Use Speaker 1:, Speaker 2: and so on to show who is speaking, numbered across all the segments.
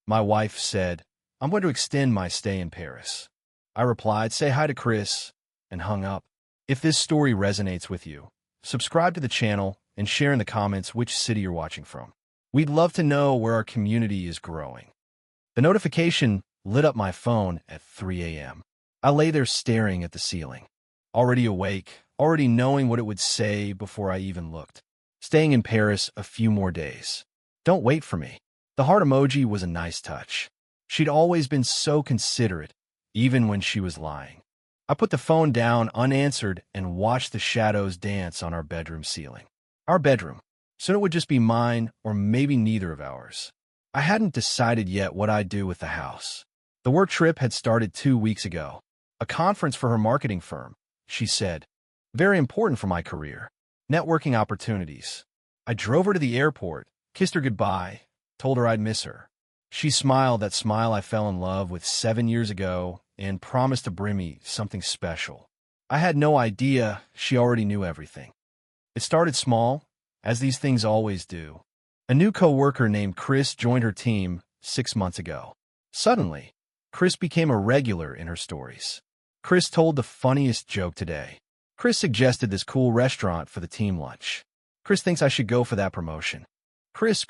Speaker 1: My wife said, "I'm going to extend my stay in Paris." I replied, "Say hi to Chris," and hung up. If this story resonates with you, subscribe to the channel and share in the comments which city you're watching from. We'd love to know where our community is growing. The notification lit up my phone at 3 a.m. I lay there staring at the ceiling, already awake, already knowing what it would say before I even looked. Staying in Paris a few more days. Don't wait for me. The heart emoji was a nice touch. She'd always been so considerate, even when she was lying. I put the phone down unanswered and watched the shadows dance on our bedroom ceiling. Our bedroom. Soon it would just be mine, or maybe neither of ours. I hadn't decided yet what I'd do with the house. The work trip had started 2 weeks ago. A conference for her marketing firm, she said. Very important for my career. Networking opportunities. I drove her to the airport, kissed her goodbye, told her I'd miss her. She smiled that smile I fell in love with 7 years ago and promised to bring me something special. I had no idea she already knew everything. It started small, as these things always do. A new coworker named Chris joined her team 6 months ago. Suddenly, Chris became a regular in her stories. Chris told the funniest joke today. Chris suggested this cool restaurant for the team lunch. Chris thinks I should go for that promotion. Chris.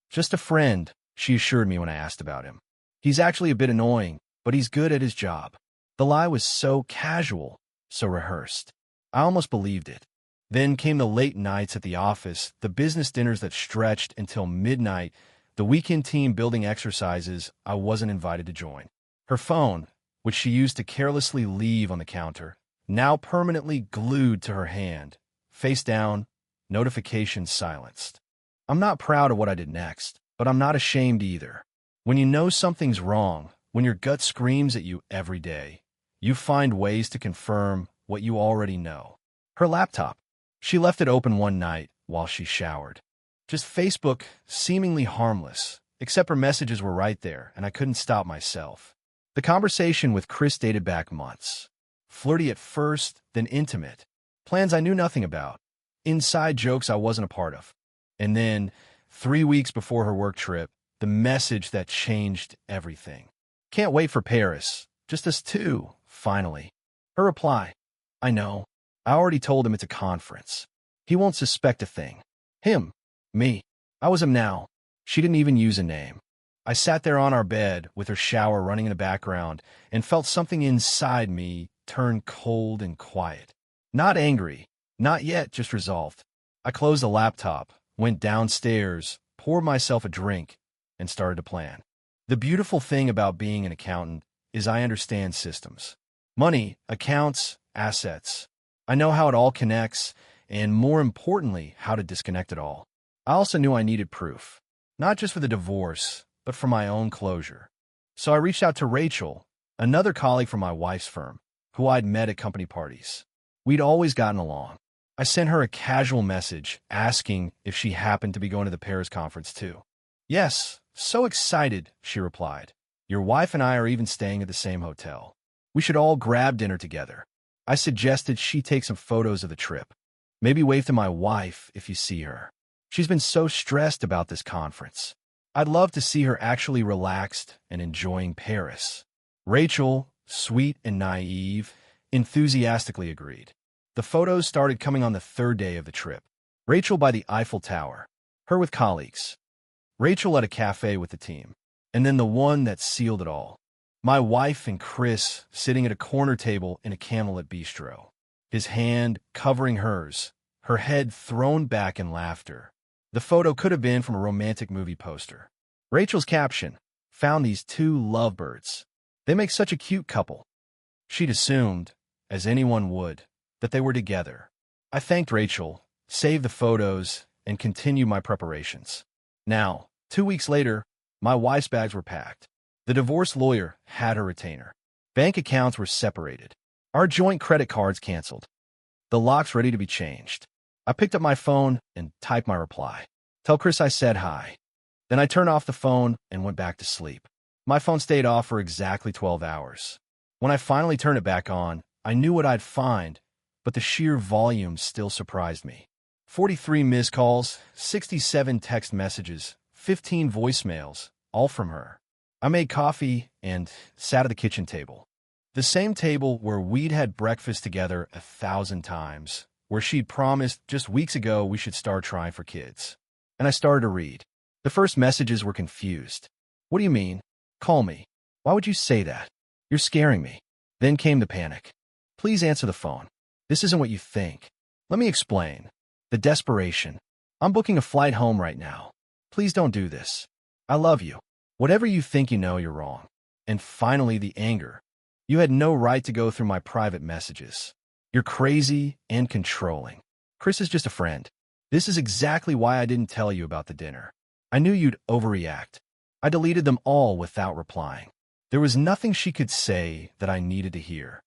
Speaker 1: Just a friend, she assured me when I asked about him. He's actually a bit annoying, but he's good at his job. The lie was so casual, so rehearsed. I almost believed it. Then came the late nights at the office, the business dinners that stretched until midnight, the weekend team building exercises I wasn't invited to join. Her phone, which she used to carelessly leave on the counter, now permanently glued to her hand, face down, notifications silenced. I'm not proud of what I did next, but I'm not ashamed either. When you know something's wrong, when your gut screams at you every day, you find ways to confirm what you already know. Her laptop. She left it open one night while she showered. Just Facebook, seemingly harmless, except her messages were right there, and I couldn't stop myself. The conversation with Chris dated back months. Flirty at first, then intimate. Plans I knew nothing about. Inside jokes I wasn't a part of. And then, 3 weeks before her work trip, the message that changed everything. Can't wait for Paris. Just us two, finally. Her reply. I know. I already told him it's a conference. He won't suspect a thing. Him. Me. I was him now. She didn't even use a name. I sat there on our bed with her shower running in the background and felt something inside me turn cold and quiet. Not angry. Not yet, just resolved. I closed the laptop, went downstairs, poured myself a drink, and started to plan. The beautiful thing about being an accountant is I understand systems. Money, accounts, assets. I know how it all connects, and more importantly, how to disconnect it all. I also knew I needed proof, not just for the divorce, but for my own closure. So I reached out to Rachel, another colleague from my wife's firm, who I'd met at company parties. We'd always gotten along. I sent her a casual message asking if she happened to be going to the Paris conference too. Yes, so excited, she replied. Your wife and I are even staying at the same hotel. We should all grab dinner together. I suggested she take some photos of the trip. Maybe wave to my wife if you see her. She's been so stressed about this conference. I'd love to see her actually relaxed and enjoying Paris. Rachel, sweet and naive, enthusiastically agreed. The photos started coming on the 3rd day of the trip. Rachel by the Eiffel Tower, her with colleagues. Rachel at a cafe with the team, and then the one that sealed it all. My wife and Chris sitting at a corner table in a Camelot bistro, his hand covering hers, her head thrown back in laughter. The photo could have been from a romantic movie poster. Rachel's caption, found these 2 lovebirds. They make such a cute couple. She'd assumed, as anyone would, that they were together. I thanked Rachel, saved the photos, and continued my preparations. Now, 2 weeks later, my wife's bags were packed. The divorce lawyer had her retainer. Bank accounts were separated. Our joint credit cards canceled. The locks ready to be changed. I picked up my phone and typed my reply. Tell Chris I said hi. Then I turned off the phone and went back to sleep. My phone stayed off for exactly 12 hours. When I finally turned it back on, I knew what I'd find, but the sheer volume still surprised me. 43 missed calls, 67 text messages, 15 voicemails, all from her. I made coffee and sat at the kitchen table. The same table where we'd had breakfast together 1,000 times, where she'd promised just weeks ago we should start trying for kids. And I started to read. The first messages were confused. What do you mean? Call me. Why would you say that? You're scaring me. Then came the panic. Please answer the phone. This isn't what you think. Let me explain. The desperation. I'm booking a flight home right now. Please don't do this. I love you. Whatever you think you know, you're wrong. And finally, the anger. You had no right to go through my private messages. You're crazy and controlling. Chris is just a friend. This is exactly why I didn't tell you about the dinner. I knew you'd overreact. I deleted them all without replying. There was nothing she could say that I needed to hear.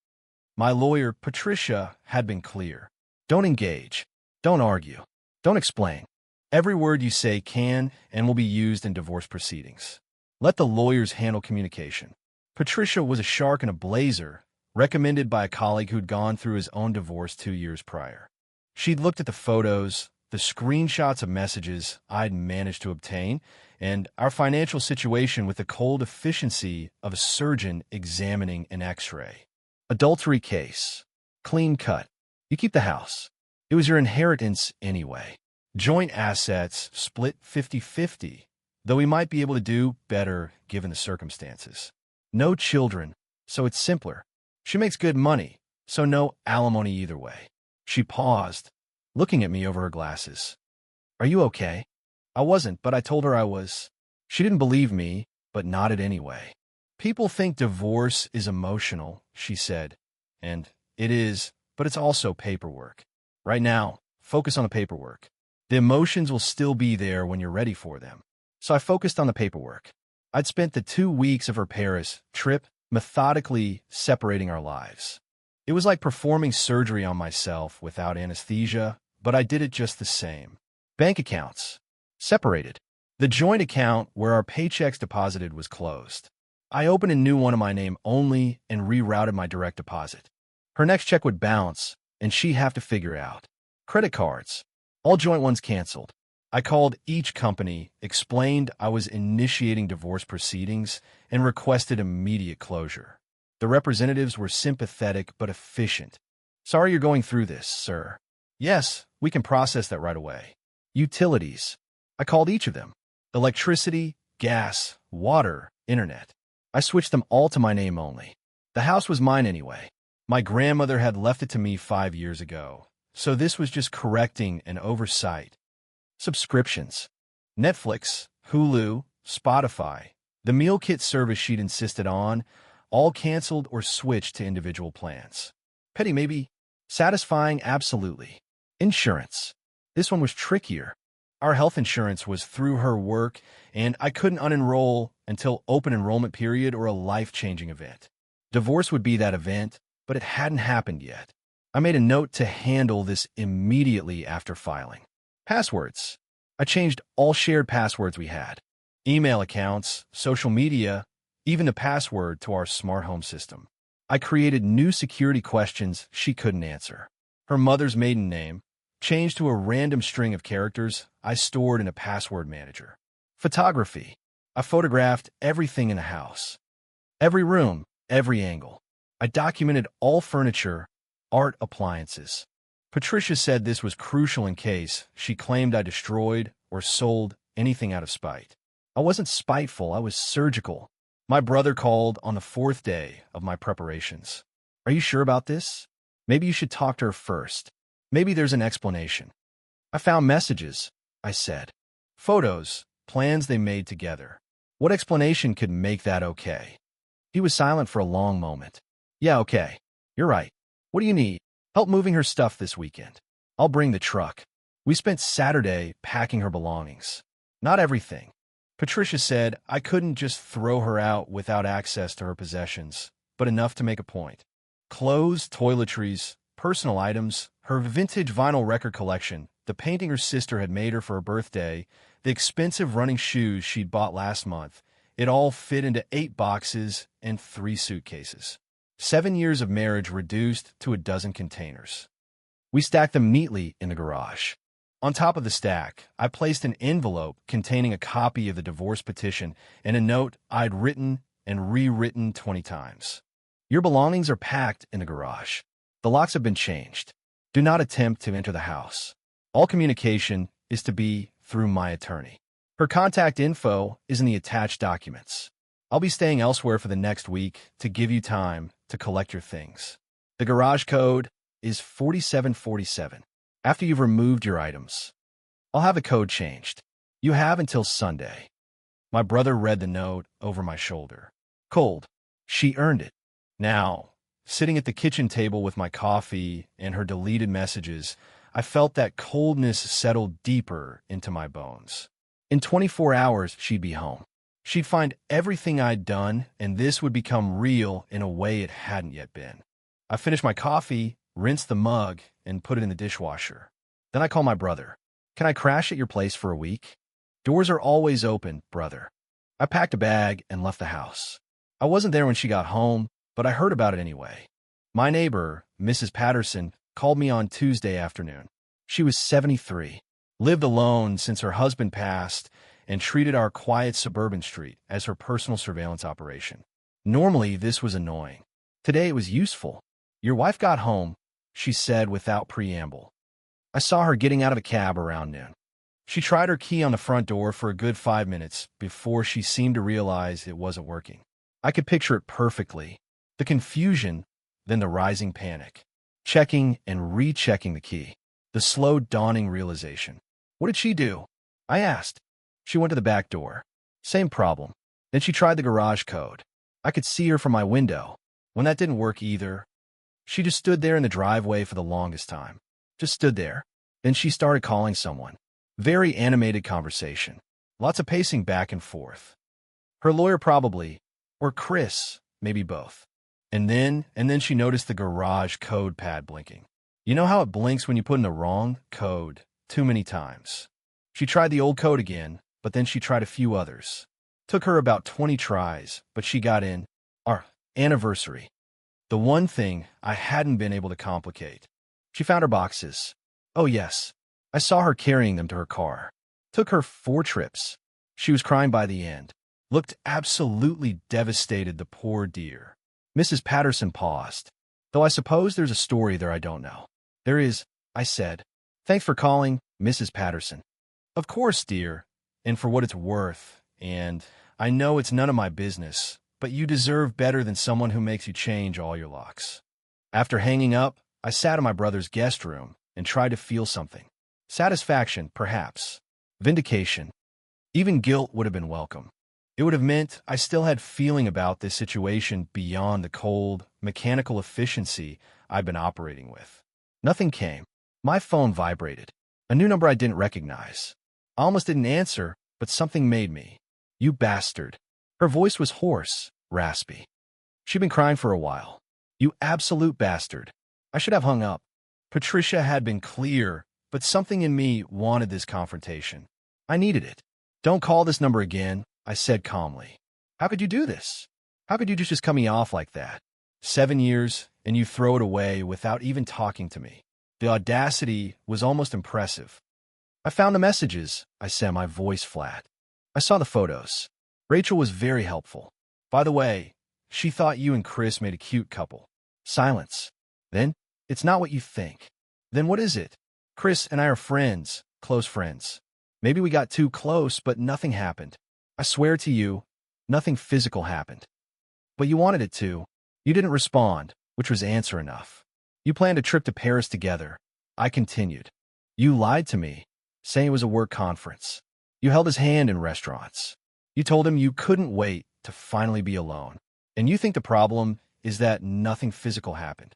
Speaker 1: My lawyer, Patricia, had been clear. Don't engage. Don't argue. Don't explain. Every word you say can and will be used in divorce proceedings. Let the lawyers handle communication. Patricia was a shark in a blazer, recommended by a colleague who'd gone through his own divorce 2 years prior. She'd looked at the photos, the screenshots of messages I'd managed to obtain, and our financial situation with the cold efficiency of a surgeon examining an X-ray. Adultery case. Clean cut. You keep the house. It was your inheritance anyway. Joint assets split 50-50, though we might be able to do better given the circumstances. No children, so it's simpler. She makes good money, so no alimony either way. She paused, looking at me over her glasses. Are you okay? I wasn't, but I told her I was. She didn't believe me, but nodded anyway. People think divorce is emotional, she said. And it is, but it's also paperwork. Right now, focus on the paperwork. The emotions will still be there when you're ready for them. So I focused on the paperwork. I'd spent the 2 weeks of her Paris trip methodically separating our lives. It was like performing surgery on myself without anesthesia, but I did it just the same. Bank accounts. Separated. The joint account where our paychecks deposited was closed. I opened a new one in my name only and rerouted my direct deposit. Her next check would bounce, and she'd have to figure out. Credit cards. All joint ones canceled. I called each company, explained I was initiating divorce proceedings, and requested immediate closure. The representatives were sympathetic but efficient. Sorry you're going through this, sir. Yes, we can process that right away. Utilities. I called each of them. Electricity, gas, water, internet. I switched them all to my name only. The house was mine anyway. My grandmother had left it to me 5 years ago, so this was just correcting an oversight. Subscriptions. Netflix, Hulu, Spotify, the meal kit service she'd insisted on, all canceled or switched to individual plans. Petty maybe, satisfying absolutely. Insurance. This one was trickier. Our health insurance was through her work, and I couldn't unenroll until open enrollment period or a life-changing event. Divorce would be that event, but it hadn't happened yet. I made a note to handle this immediately after filing. Passwords. I changed all shared passwords we had. Email accounts, social media, even the password to our smart home system. I created new security questions she couldn't answer. Her mother's maiden name, changed to a random string of characters I stored in a password manager. Photography. I photographed everything in the house. Every room, every angle. I documented all furniture, art, appliances. Patricia said this was crucial in case she claimed I destroyed or sold anything out of spite. I wasn't spiteful, I was surgical. My brother called on the 4th day of my preparations. Are you sure about this? Maybe you should talk to her first. Maybe there's an explanation. I found messages, I said. Photos, plans they made together. What explanation could make that okay? He was silent for a long moment. Yeah, okay. You're right. What do you need? Help moving her stuff this weekend. I'll bring the truck. We spent Saturday packing her belongings. Not everything. Patricia said I couldn't just throw her out without access to her possessions, but enough to make a point. Clothes, toiletries, personal items, her vintage vinyl record collection, the painting her sister had made her for her birthday, the expensive running shoes she'd bought last month. It all fit into 8 boxes and 3 suitcases. 7 years of marriage reduced to a dozen containers. We stacked them neatly in the garage. On top of the stack, I placed an envelope containing a copy of the divorce petition and a note I'd written and rewritten 20 times. Your belongings are packed in the garage. The locks have been changed. Do not attempt to enter the house. All communication is to be through my attorney. Her contact info is in the attached documents. I'll be staying elsewhere for the next week to give you time to collect your things. The garage code is 4747. After you've removed your items, I'll have the code changed. You have until Sunday. My brother read the note over my shoulder. Cold. She earned it. Now, sitting at the kitchen table with my coffee and her deleted messages, I felt that coldness settle deeper into my bones. In 24 hours, she'd be home. She'd find everything I'd done, and this would become real in a way it hadn't yet been. I finished my coffee, rinsed the mug, and put it in the dishwasher. Then I called my brother. Can I crash at your place for a week? Doors are always open, brother. I packed a bag and left the house. I wasn't there when she got home, but I heard about it anyway. My neighbor, Mrs. Patterson, called me on Tuesday afternoon. She was 73, lived alone since her husband passed, and treated our quiet suburban street as her personal surveillance operation. Normally, this was annoying. Today, it was useful. Your wife got home, she said without preamble. I saw her getting out of a cab around noon. She tried her key on the front door for a good 5 minutes before she seemed to realize it wasn't working. I could picture it perfectly. The confusion, then the rising panic. Checking and rechecking the key. The slow dawning realization. What did she do? I asked. She went to the back door. Same problem. Then she tried the garage code. I could see her from my window. When that didn't work either, she just stood there in the driveway for the longest time. Just stood there. Then she started calling someone. Very animated conversation. Lots of pacing back and forth. Her lawyer probably, or Chris, maybe both. And then she noticed the garage code pad blinking. You know how it blinks when you put in the wrong code too many times. She tried the old code again, but then she tried a few others. Took her about 20 tries, but she got in. Our anniversary. The one thing I hadn't been able to complicate. She found her boxes. Oh yes, I saw her carrying them to her car. Took her 4 trips. She was crying by the end. Looked absolutely devastated, the poor dear. Mrs. Patterson paused. Though I suppose there's a story there I don't know. There is, I said. Thanks for calling, Mrs. Patterson. Of course, dear, and for what it's worth, and I know it's none of my business, but you deserve better than someone who makes you change all your locks. After hanging up, I sat in my brother's guest room and tried to feel something. Satisfaction, perhaps. Vindication. Even guilt would have been welcome. It would have meant I still had feeling about this situation beyond the cold, mechanical efficiency I'd been operating with. Nothing came. My phone vibrated. A new number I didn't recognize. I almost didn't answer, but something made me. You bastard. Her voice was hoarse, raspy. She'd been crying for a while. You absolute bastard. I should have hung up. Patricia had been clear, but something in me wanted this confrontation. I needed it. Don't call this number again, I said calmly. How could you do this? How could you just cut me off like that? 7 years, and you throw it away without even talking to me. The audacity was almost impressive. I found the messages, I said, my voice flat. I saw the photos. Rachel was very helpful. By the way, she thought you and Chris made a cute couple. Silence. Then, it's not what you think. Then what is it? Chris and I are friends, close friends. Maybe we got too close, but nothing happened. I swear to you, nothing physical happened. But you wanted it to. You didn't respond, which was answer enough. You planned a trip to Paris together. I continued. You lied to me, saying it was a work conference. You held his hand in restaurants. You told him you couldn't wait to finally be alone. And you think the problem is that nothing physical happened.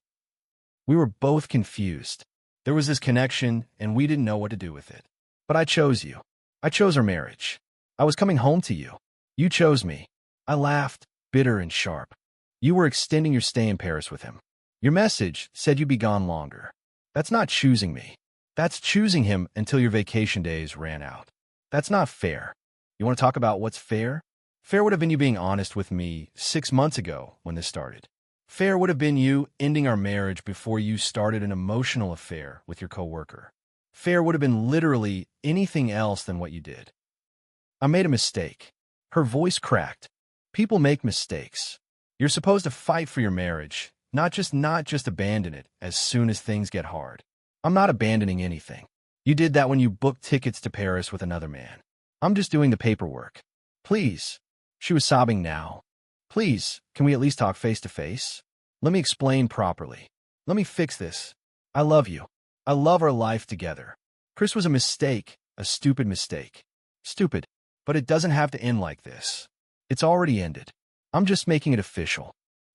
Speaker 1: We were both confused. There was this connection, and we didn't know what to do with it. But I chose you. I chose our marriage. I was coming home to you. You chose me. I laughed, bitter and sharp. You were extending your stay in Paris with him. Your message said you'd be gone longer. That's not choosing me. That's choosing him until your vacation days ran out. That's not fair. You want to talk about what's fair? Fair would have been you being honest with me 6 months ago when this started. Fair would have been you ending our marriage before you started an emotional affair with your coworker. Fair would have been literally anything else than what you did. I made a mistake. Her voice cracked. People make mistakes. You're supposed to fight for your marriage, not just abandon it as soon as things get hard. I'm not abandoning anything. You did that when you booked tickets to Paris with another man. I'm just doing the paperwork. Please. She was sobbing now. Please, can we at least talk face to face? Let me explain properly. Let me fix this. I love you. I love our life together. Chris was a mistake, a stupid mistake. Stupid. But it doesn't have to end like this. It's already ended. I'm just making it official.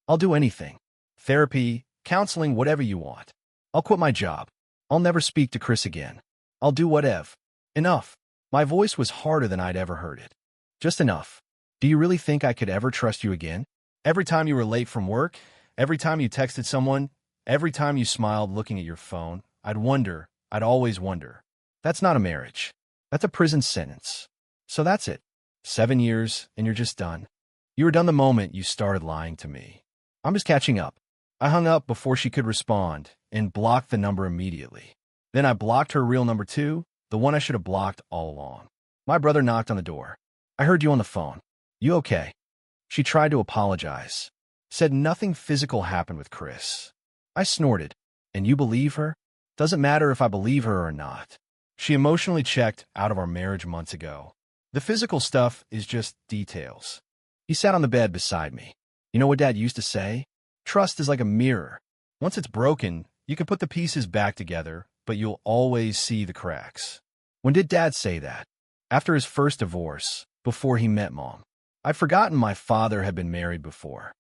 Speaker 1: I'll do anything. Therapy, counseling, whatever you want. I'll quit my job. I'll never speak to Chris again. I'll do whatever. Enough. My voice was harder than I'd ever heard it. Just enough. Do you really think I could ever trust you again? Every time you were late from work, every time you texted someone, every time you smiled looking at your phone, I'd always wonder. That's not a marriage. That's a prison sentence. So that's it. 7 years, and you're just done. You were done the moment you started lying to me. I'm just catching up. I hung up before she could respond and blocked the number immediately. Then I blocked her real number too, the one I should have blocked all along. My brother knocked on the door. I heard you on the phone. You okay? She tried to apologize. Said nothing physical happened with Chris. I snorted. And you believe her? Doesn't matter if I believe her or not. She emotionally checked out of our marriage months ago. The physical stuff is just details. He sat on the bed beside me. You know what Dad used to say? Trust is like a mirror. Once it's broken, you can put the pieces back together, but you'll always see the cracks. When did Dad say that? After his first divorce, before he met Mom. I'd forgotten my father had been married before.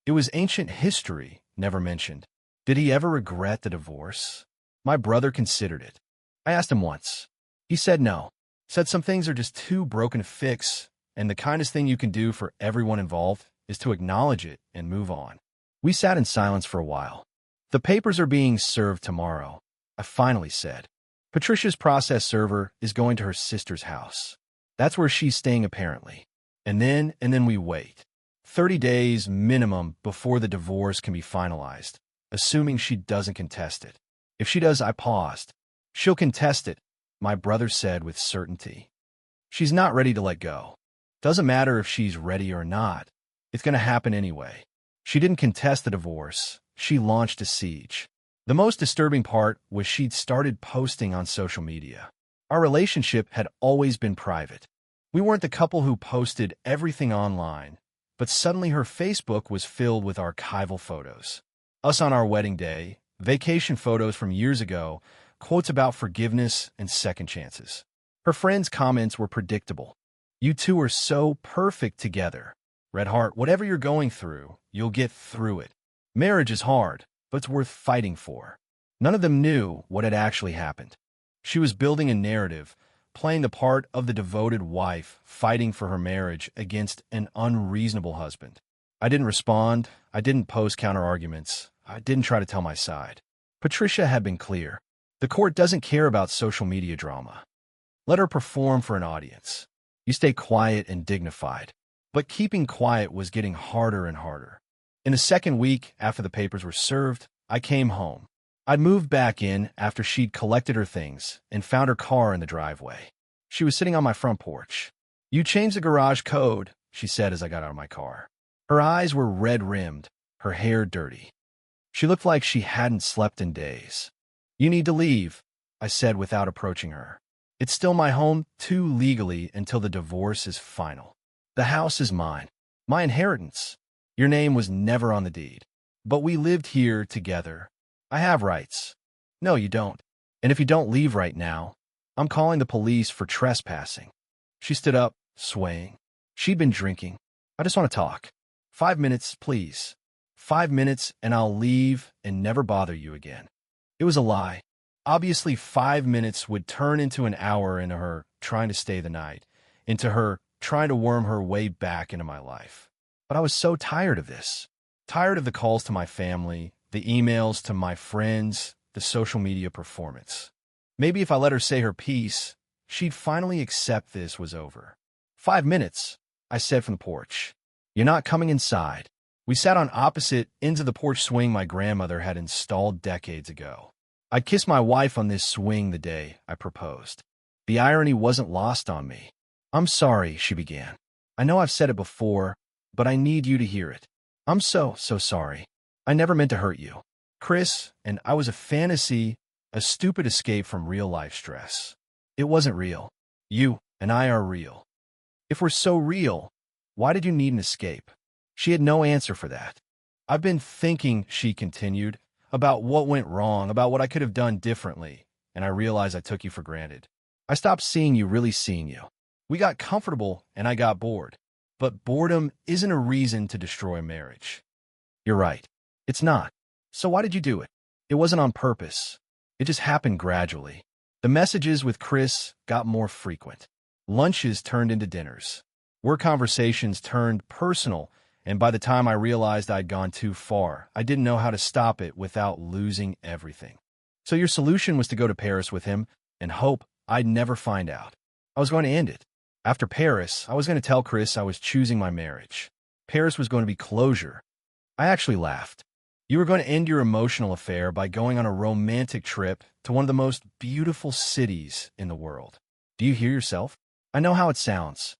Speaker 1: It was ancient history, never mentioned. Did he ever regret the divorce? My brother considered it. I asked him once. He said no. Said some things are just too broken to fix, and the kindest thing you can do for everyone involved is to acknowledge it and move on. We sat in silence for a while. The papers are being served tomorrow, I finally said. Patricia's process server is going to her sister's house. That's where she's staying apparently. And then we wait. 30 days minimum before the divorce can be finalized, assuming she doesn't contest it. If she does, I paused. She'll contest it, my brother said with certainty. She's not ready to let go. Doesn't matter if she's ready or not. It's going to happen anyway. She didn't contest the divorce. She launched a siege. The most disturbing part was she'd started posting on social media. Our relationship had always been private. We weren't the couple who posted everything online, but suddenly her Facebook was filled with archival photos. Us on our wedding day, vacation photos from years ago, quotes about forgiveness and second chances. Her friends' comments were predictable. You two are so perfect together. Red heart, whatever you're going through, you'll get through it. Marriage is hard, but it's worth fighting for. None of them knew what had actually happened. She was building a narrative, playing the part of the devoted wife fighting for her marriage against an unreasonable husband. I didn't respond. I didn't post counter-arguments. I didn't try to tell my side. Patricia had been clear. The court doesn't care about social media drama. Let her perform for an audience. You stay quiet and dignified. But keeping quiet was getting harder and harder. In the second week after the papers were served, I came home. I'd moved back in after she'd collected her things and found her car in the driveway. She was sitting on my front porch. You changed the garage code, she said as I got out of my car. Her eyes were red-rimmed, her hair dirty. She looked like she hadn't slept in days. You need to leave, I said without approaching her. It's still my home, too, legally until the divorce is final. The house is mine, my inheritance. Your name was never on the deed. But we lived here together. I have rights. No, you don't. And if you don't leave right now, I'm calling the police for trespassing. She stood up, swaying. She'd been drinking. I just want to talk. 5 minutes, please. 5 minutes, and I'll leave and never bother you again. It was a lie. Obviously, 5 minutes would turn into an hour into her trying to stay the night, into her trying to worm her way back into my life. But I was so tired of this. Tired of the calls to my family, the emails to my friends, the social media performance. Maybe if I let her say her piece, she'd finally accept this was over. 5 minutes, I said from the porch. You're not coming inside. We sat on opposite ends of the porch swing my grandmother had installed decades ago. I'd kiss my wife on this swing the day I proposed. The irony wasn't lost on me. I'm sorry, she began. I know I've said it before, but I need you to hear it. I'm so sorry. I never meant to hurt you. Chris, and I was a fantasy, a stupid escape from real-life stress. It wasn't real. You and I are real. If we're so real, why did you need an escape? She had no answer for that. I've been thinking, she continued, about what went wrong, about what I could have done differently, and I realized I took you for granted. I stopped seeing you really seeing you. We got comfortable, and I got bored. But boredom isn't a reason to destroy a marriage. You're right. It's not. So why did you do it? It wasn't on purpose. It just happened gradually. The messages with Chris got more frequent. Lunches turned into dinners. Work conversations turned personal, and by the time I realized I'd gone too far, I didn't know how to stop it without losing everything. So your solution was to go to Paris with him and hope I'd never find out. I was going to end it. After Paris, I was going to tell Chris I was choosing my marriage. Paris was going to be closure. I actually laughed. You were going to end your emotional affair by going on a romantic trip to one of the most beautiful cities in the world. Do you hear yourself? I know how it sounds.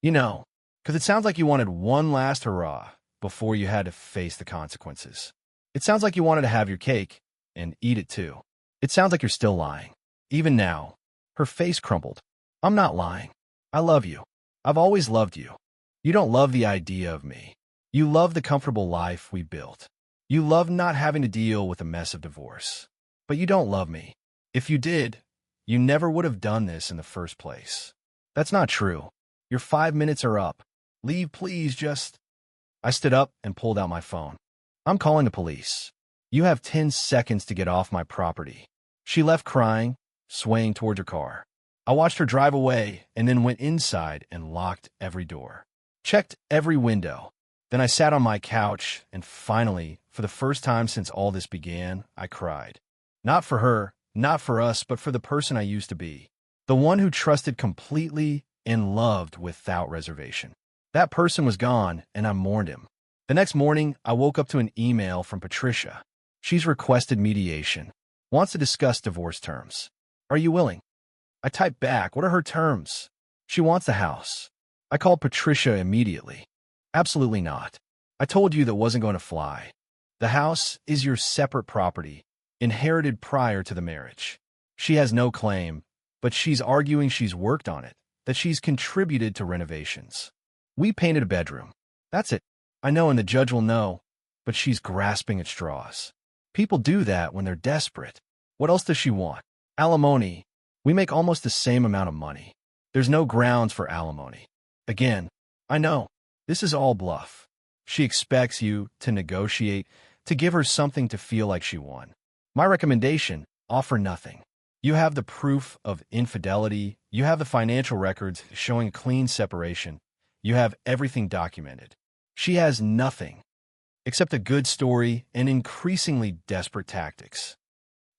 Speaker 1: You know, because it sounds like you wanted one last hurrah before you had to face the consequences. It sounds like you wanted to have your cake and eat it too. It sounds like you're still lying. Even now, her face crumpled. I'm not lying. I love you. I've always loved you. You don't love the idea of me. You love the comfortable life we built. You love not having to deal with a mess of divorce. But you don't love me. If you did, you never would have done this in the first place. That's not true. Your 5 minutes are up. Leave, please, just... I stood up and pulled out my phone. I'm calling the police. You have 10 seconds to get off my property. She left crying, swaying towards her car. I watched her drive away and then went inside and locked every door. Checked every window. Then I sat on my couch and finally, for the first time since all this began, I cried. Not for her, not for us, but for the person I used to be. The one who trusted completely and loved without reservation. That person was gone, and I mourned him. The next morning, I woke up to an email from Patricia. She's requested mediation. Wants to discuss divorce terms. Are you willing? I typed back, what are her terms? She wants the house. I called Patricia immediately. Absolutely not. I told you that wasn't going to fly. The house is your separate property, inherited prior to the marriage. She has no claim, but she's arguing she's worked on it, that she's contributed to renovations. We painted a bedroom. That's it. I know, and the judge will know, but she's grasping at straws. People do that when they're desperate. What else does she want? Alimony. We make almost the same amount of money. There's no grounds for alimony. Again, I know. This is all bluff. She expects you to negotiate, to give her something to feel like she won. My recommendation, offer nothing. You have the proof of infidelity. You have the financial records showing a clean separation. You have everything documented. She has nothing except a good story and increasingly desperate tactics.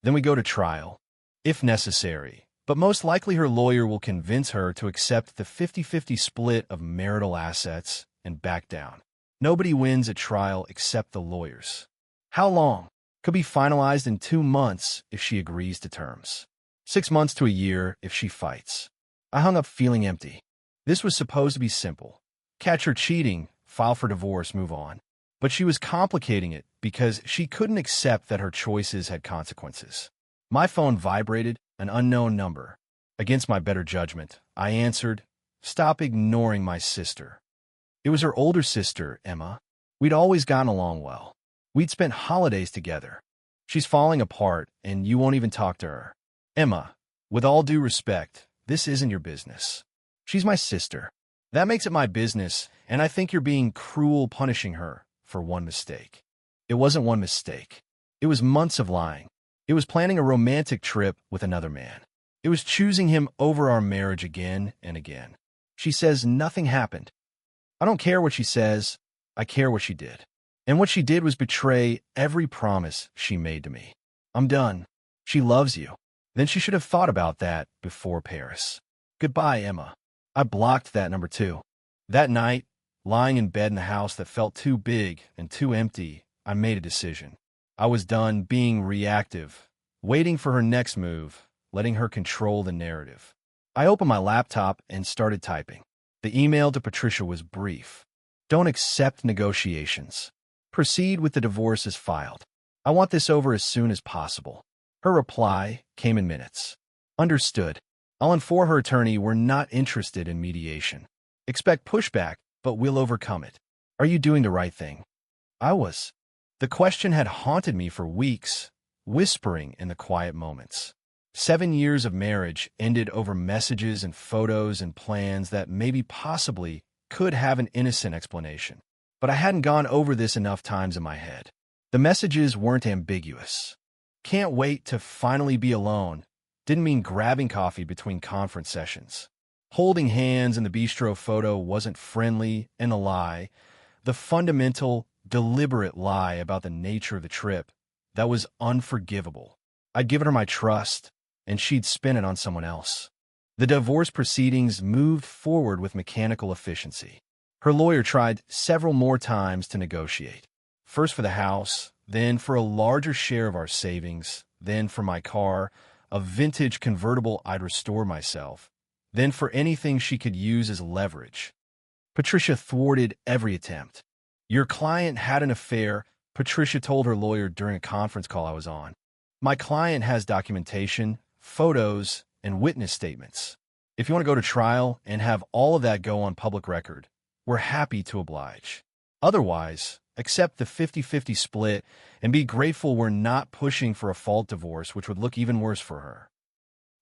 Speaker 1: Then we go to trial, if necessary. But most likely her lawyer will convince her to accept the 50-50 split of marital assets and back down. Nobody wins at trial except the lawyers. How long? Could be finalized in 2 months if she agrees to terms. 6 months to a year if she fights. I hung up feeling empty. This was supposed to be simple. Catch her cheating, file for divorce, move on. But she was complicating it because she couldn't accept that her choices had consequences. My phone vibrated, an unknown number. Against my better judgment, I answered, "Stop ignoring my sister." It was her older sister, Emma. We'd always gotten along well. We'd spent holidays together. She's falling apart, and you won't even talk to her. Emma, with all due respect, this isn't your business. She's my sister. That makes it my business, and I think you're being cruel punishing her for one mistake. It wasn't one mistake. It was months of lying. It was planning a romantic trip with another man. It was choosing him over our marriage again and again. She says nothing happened. I don't care what she says. I care what she did. And what she did was betray every promise she made to me. I'm done. She loves you. Then she should have thought about that before Paris. Goodbye, Emma. I blocked that number 2. That night, lying in bed in a house that felt too big and too empty, I made a decision. I was done being reactive. waiting for her next move, letting her control the narrative. I opened my laptop and started typing. The email to Patricia was brief. Don't accept negotiations. Proceed with the divorce as filed. I want this over as soon as possible. Her reply came in minutes. Understood. I'll inform her attorney we're not interested in mediation. Expect pushback, but we'll overcome it. Are you doing the right thing? I was. The question had haunted me for weeks, whispering in the quiet moments. 7 years of marriage ended over messages and photos and plans that maybe possibly could have an innocent explanation. But I hadn't gone over this enough times in my head. The messages weren't ambiguous. Can't wait to finally be alone didn't mean grabbing coffee between conference sessions. Holding hands in the bistro photo wasn't friendly and a lie. The fundamental, deliberate lie about the nature of the trip, that was unforgivable. I'd given her my trust, and she'd spin it on someone else. The divorce proceedings moved forward with mechanical efficiency. Her lawyer tried several more times to negotiate. First for the house, then for a larger share of our savings, then for my car, a vintage convertible I'd restore myself, then for anything she could use as leverage. Patricia thwarted every attempt. Your client had an affair, Patricia told her lawyer during a conference call I was on. My client has documentation, photos, and witness statements. If you want to go to trial and have all of that go on public record, we're happy to oblige. Otherwise, accept the 50-50 split and be grateful we're not pushing for a fault divorce, which would look even worse for her.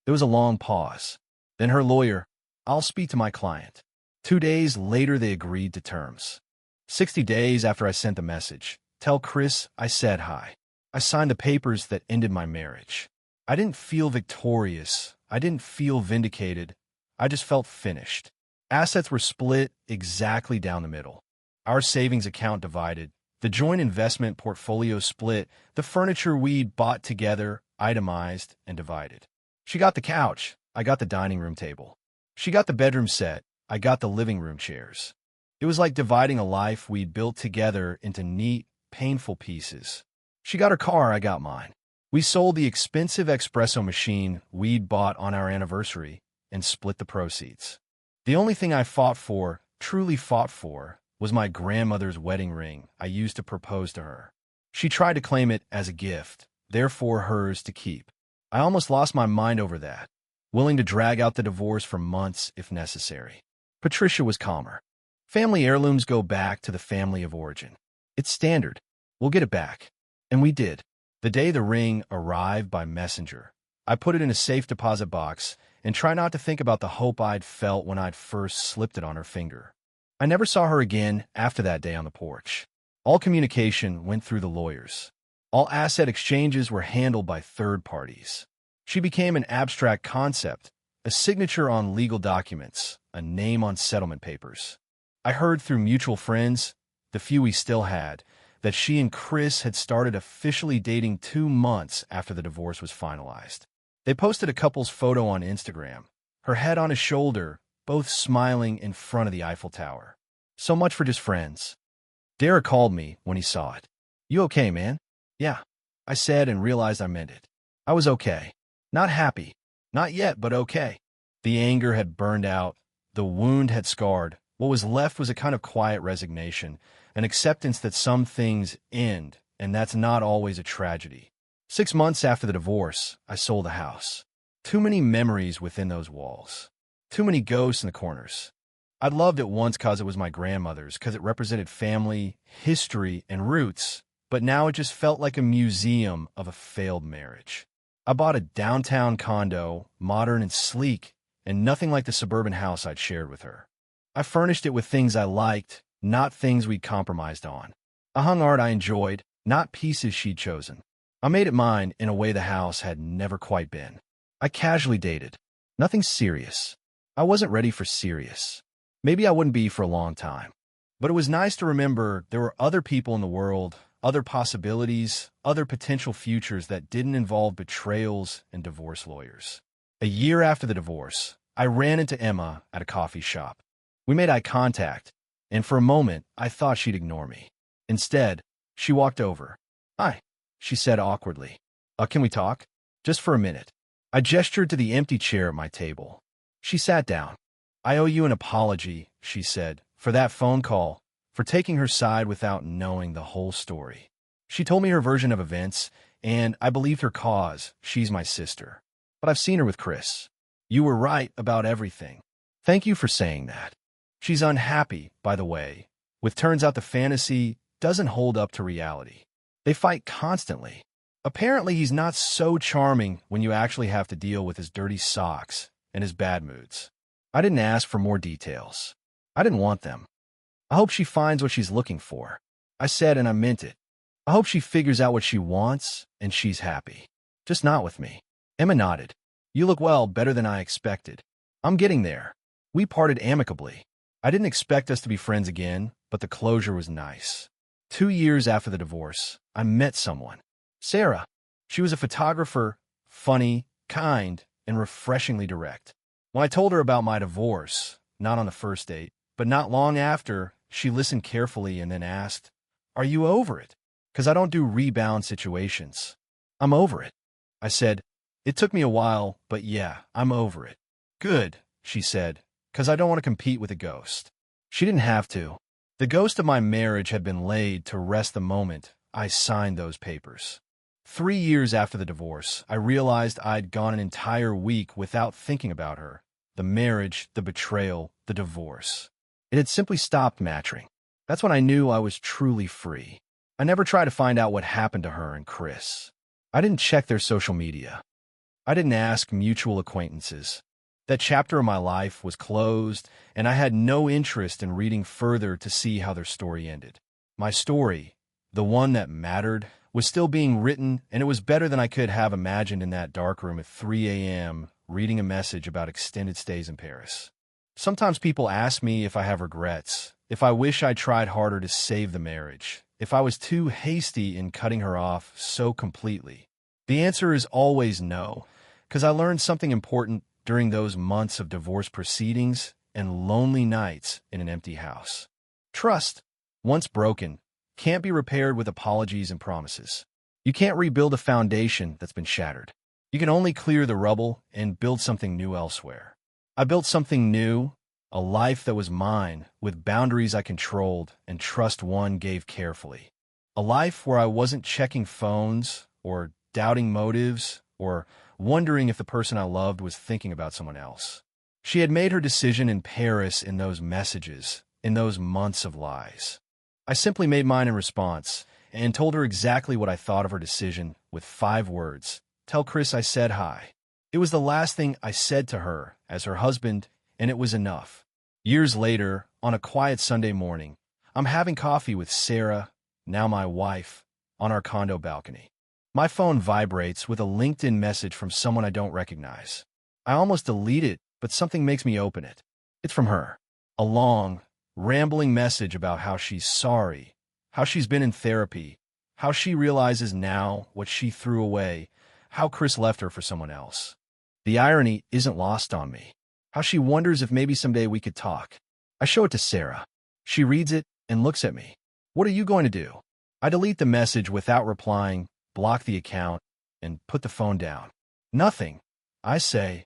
Speaker 1: There was a long pause. Then her lawyer, I'll speak to my client. 2 days later, they agreed to terms. 60 days after I sent the message, tell Chris I said hi. I signed the papers that ended my marriage. I didn't feel victorious. I didn't feel vindicated. I just felt finished. Assets were split exactly down the middle. Our savings account divided. The joint investment portfolio split. The furniture we'd bought together, itemized, and divided. She got the couch. I got the dining room table. She got the bedroom set. I got the living room chairs. It was like dividing a life we'd built together into neat, painful pieces. She got her car. I got mine. We sold the expensive espresso machine we'd bought on our anniversary and split the proceeds. The only thing I fought for, truly fought for, was my grandmother's wedding ring I used to propose to her. She tried to claim it as a gift, therefore hers to keep. I almost lost my mind over that, willing to drag out the divorce for months if necessary. Patricia was calmer. Family heirlooms go back to the family of origin. It's standard. We'll get it back. And we did. The day the ring arrived by messenger, I put it in a safe deposit box and tried not to think about the hope I'd felt when I'd first slipped it on her finger. I never saw her again after that day on the porch. All communication went through the lawyers. All asset exchanges were handled by third parties. She became an abstract concept, a signature on legal documents, a name on settlement papers. I heard through mutual friends, the few we still had, that she and Chris had started officially dating 2 months after the divorce was finalized. They posted a couple's photo on Instagram, her head on his shoulder, both smiling in front of the Eiffel Tower. So much for just friends. Derek called me when he saw it. You okay, man? Yeah, I said and realized I meant it. I was okay. Not happy. Not yet, but okay. The anger had burned out. The wound had scarred. What was left was a kind of quiet resignation, an acceptance that some things end, and that's not always a tragedy. 6 months after the divorce, I sold the house. Too many memories within those walls. Too many ghosts in the corners. I'd loved it once because it was my grandmother's, because it represented family, history, and roots, but now it just felt like a museum of a failed marriage. I bought a downtown condo, modern and sleek, and nothing like the suburban house I'd shared with her. I furnished it with things I liked, not things we'd compromised on. I hung art I enjoyed, not pieces she'd chosen. I made it mine in a way the house had never quite been. I casually dated. Nothing serious. I wasn't ready for serious. Maybe I wouldn't be for a long time. But it was nice to remember there were other people in the world, other possibilities, other potential futures that didn't involve betrayals and divorce lawyers. A year after the divorce, I ran into Emma at a coffee shop. We made eye contact, and for a moment, I thought she'd ignore me. Instead, she walked over. Hi, she said awkwardly. Can we talk? Just for a minute. I gestured to the empty chair at my table. She sat down. I owe you an apology, she said, for that phone call, for taking her side without knowing the whole story. She told me her version of events, and I believed her cause. She's my sister. But I've seen her with Chris. You were right about everything. Thank you for saying that. She's unhappy, by the way, with turns out the fantasy doesn't hold up to reality. They fight constantly. Apparently he's not so charming when you actually have to deal with his dirty socks and his bad moods. I didn't ask for more details. I didn't want them. I hope she finds what she's looking for. I said, and I meant it. I hope she figures out what she wants and she's happy. Just not with me. Emma nodded. You look well, better than I expected. I'm getting there. We parted amicably. I didn't expect us to be friends again, but the closure was nice. 2 years after the divorce, I met someone. Sarah. She was a photographer, funny, kind, and refreshingly direct. When I told her about my divorce, not on the first date, but not long after, she listened carefully and then asked, Are you over it? Because I don't do rebound situations. I'm over it. I said, It took me a while, but yeah, I'm over it. Good, she said, because I don't want to compete with a ghost. She didn't have to. The ghost of my marriage had been laid to rest the moment I signed those papers. 3 years after the divorce, I realized I'd gone an entire week without thinking about her. The marriage, the betrayal, the divorce. It had simply stopped mattering. That's when I knew I was truly free. I never tried to find out what happened to her and Chris. I didn't check their social media. I didn't ask mutual acquaintances. That chapter of my life was closed, and I had no interest in reading further to see how their story ended. My story, the one that mattered, was still being written, and it was better than I could have imagined in that dark room at 3 a.m., reading a message about extended stays in Paris. Sometimes people ask me if I have regrets, if I wish I tried harder to save the marriage, if I was too hasty in cutting her off so completely. The answer is always no, because I learned something important during those months of divorce proceedings and lonely nights in an empty house. Trust, once broken, can't be repaired with apologies and promises. You can't rebuild a foundation that's been shattered. You can only clear the rubble and build something new elsewhere. I built something new, a life that was mine, with boundaries I controlled and trust one gave carefully. A life where I wasn't checking phones or doubting motives or wondering if the person I loved was thinking about someone else. She had made her decision in Paris in those messages, in those months of lies. I simply made mine in response and told her exactly what I thought of her decision with 5 words. Tell Chris I said hi. It was the last thing I said to her as her husband, and it was enough. Years later, on a quiet Sunday morning, I'm having coffee with Sarah, now my wife, on our condo balcony. My phone vibrates with a LinkedIn message from someone I don't recognize. I almost delete it, but something makes me open it. It's from her. A long, rambling message about how she's sorry, how she's been in therapy, how she realizes now what she threw away, how Chris left her for someone else. The irony isn't lost on me. How she wonders if maybe someday we could talk. I show it to Sarah. She reads it and looks at me. What are you going to do? I delete the message without replying, block the account, and put the phone down. Nothing. I say,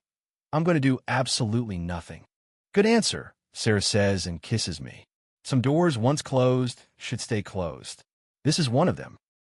Speaker 1: I'm going to do absolutely nothing. Good answer, Sarah says and kisses me. Some doors once closed should stay closed. This is one of them.